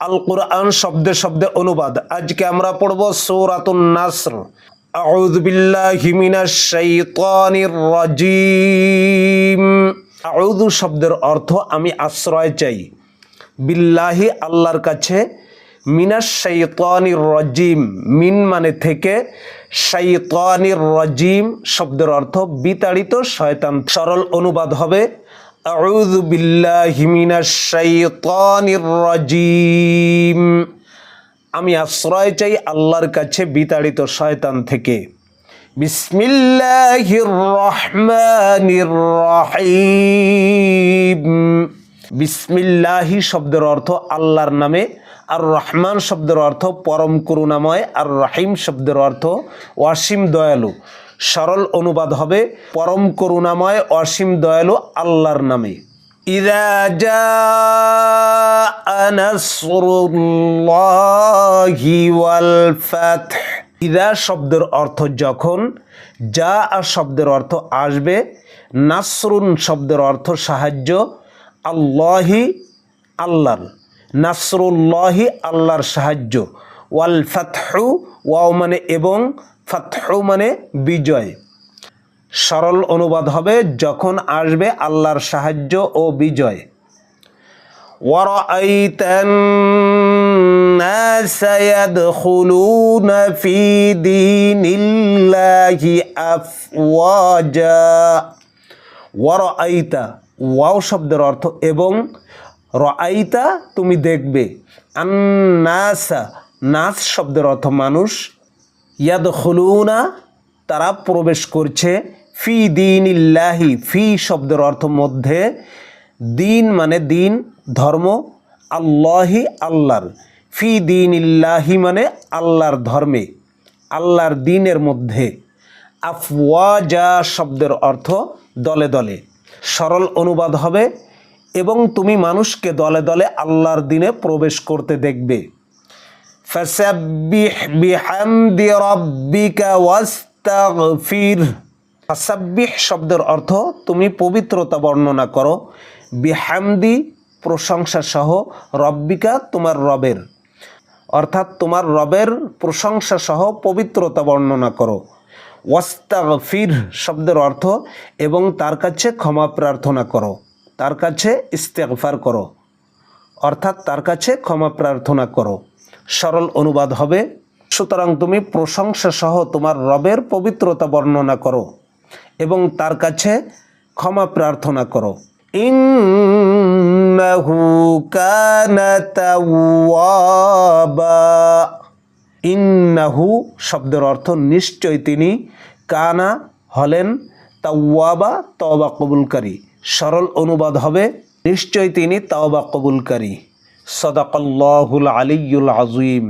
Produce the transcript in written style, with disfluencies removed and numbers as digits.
আল কুরআন শব্দে শব্দে অনুবাদ। আজকে আমরা পড়ব সূরাতুন নাসর। আউযু বিল্লাহি মিনাশ শাইতানির রাজিম। আউযু শব্দের অর্থ আমি আশ্রয় চাই, বিল্লাহি আল্লাহর কাছে, মিনাশ শাইতানির রাজিম মিন মানে থেকে, শাইতানির রাজিম শব্দের অর্থ বিতাড়িত শয়তান। সরল অনুবাদ হবে আউযু বিল্লাহি মিনাশ শাইতানির রাজিম। আমি আশ্রয় চাই আল্লাহর কাছে বিতাড়িত শয়তান থেকে। বিসমিল্লাহির রহমানির রহিম। বিসমিল্লাহি শব্দের অর্থ আল্লাহর নামে, আর রহমান শব্দের অর্থ পরম করুণাময়, আর রহিম শব্দের অর্থ অসীম দয়ালু। সরল অনুবাদ হবে পরম করুণাময় অসীম দয়ালু আল্লাহর নামে। ইযা জাআ নাসরুল্লাহি ওয়াল ফাতহ। ইযা শব্দের অর্থ যখন, জাআ শব্দের অর্থ আসবে, নাসরুন শব্দের অর্থ সাহায্য, আল্লাহি আল্লাহর, নাসরুল্লাহি আল্লাহর সাহায্য, ওয়াল ফাতহু ওয়াও মানে এবং, ফাতহু মানে বিজয়। সরল অনুবাদ হবে যখন আসবে আল্লাহর সাহায্য ও বিজয়। ওয়ারাআইতান নাসা ইয়াদখুলুনা ফি দীনিল্লাহি আফওয়াজা। ওয়ারাআইতা ওয়াও শব্দের অর্থ এবং, রাআইতা তুমি দেখবে, আন্নাসা নাস শব্দের অর্থ মানুষ, ইয়াদখুলুনা তারা প্রবেশ করছে, ফি দীনিল্লাহি ফি শব্দের অর্থ মধ্যে, দিন মানে দিন ধর্ম, আল্লাহি আল্লাহর, ফি দীনিল্লাহি মানে আল্লাহর ধর্মে, আল্লাহর দিনের মধ্যে। আফওয়াজা শব্দের অর্থ দলে দলে। সরল অনুবাদ হবে এবং তুমি মানুষকে দলে দলে আল্লাহর দিনে প্রবেশ করতে দেখবে। ফাসাব্বিহ বিহামদি রাব্বিকা ওয়াস্তাগফির। ফাসাব্বিহ শব্দের অর্থ তুমি পবিত্রতা বর্ণনা করো, বিহামদি প্রশংসা সহ, রব্বিকা তোমার রবের, অর্থাৎ তোমার রবের প্রশংসা সহ পবিত্রতা বর্ণনা করো। ওয়াস্তাগফির শব্দের অর্থ এবং তার কাছে ক্ষমা প্রার্থনা করো, তার কাছে ইস্তেগফার করো, অর্থাৎ তার কাছে ক্ষমা প্রার্থনা করো। সরল অনুবাদ হবে সুতরাং তুমি প্রশংসা সহ তোমার রবের পবিত্রতা বর্ণনা করো এবং তার কাছে ক্ষমা প্রার্থনা করো। ইন্নাহু কানা তাওয়াবা। ইন্নাহু শব্দের অর্থ নিশ্চয় তিনি, কানা হলেন, তাওয়াবা তওবা কবুলকারী। সরল অনুবাদ হবে নিশ্চয় তিনি তাওবা কবুলকারী। সাদাকাল্লাহুল আলিয়্যুল আযীম।